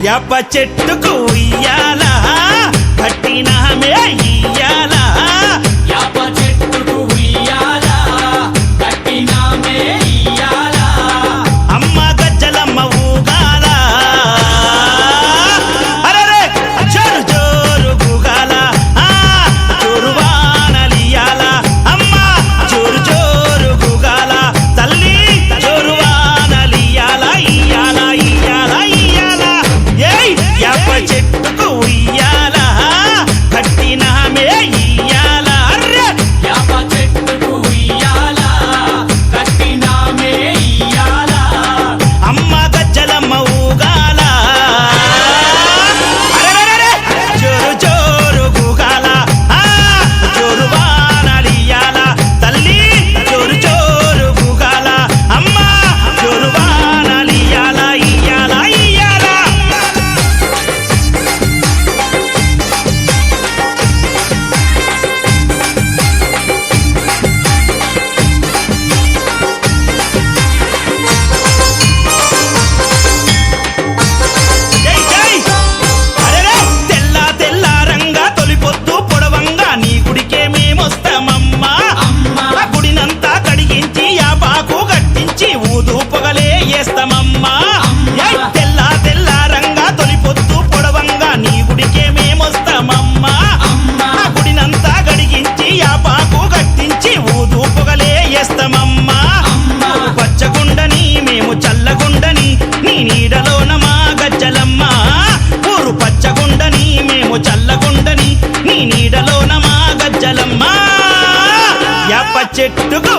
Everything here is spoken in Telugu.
యాప చెట్టుకు ఉయ్యాల కట్టినామే ఇయ్యాల యాప చెట్టుకు ఉయ్యాల కట్టినామే ఇయ్యాల అమ్మ గజ్జలమ్మ ఊగాల అరెరే జోరు జోరు గుగాల జోరు వానలియాల అమ్మ జోరు జోరు గుగాల తల్లి జోరు వానలియాల ఇయ్యాల ఇయ్యాల ఇయ్యాల ఏయ్ యాప చెట్టుకు ఉయ్యాల కట్టినామే ఇయ్యాల అర్రే యాప చెట్టుకు ఉయ్యాల కట్టినామే ఇయ్యాల అమ్మ గజ్జలమ్మ ఊగాల అరెరెరెరె జోరు జోరు గుగాల జోరు వానలియాల తల్లి జోరు జోరు గుగాల అమ్మ జోరు వానలియాల ఇయ్యాల ఇయ్యాల జై జై అరెరే తెల్ల తెల్లారంగా తొలిపొద్దు పొడవంగా నీ గుడికే మేమొస్తామమ్మా ఆ గుడినంతా కడిగించి యాపాకు గట్టించి ఊదు పొగలే వేస్తామమ్మా ఏయ్ తెల్ల తెల్లారంగా తొలిపొద్దు పొడవంగా నీ గుడికే మేమొస్తామమ్మా ఆ గుడినంతా కడిగించి యాపాకు గట్టించి ఊదు పొగలే వేస్తామమ్మా పచ్చగుండని మేము చల్లగుండని నీ నీడలోన మా గజ్జలమ్మ ఊరు పచ్చగుండని మేము చల్లగుండని నీ నీడలోన మా గజ్జలమ్మ యాప చెట్టుకు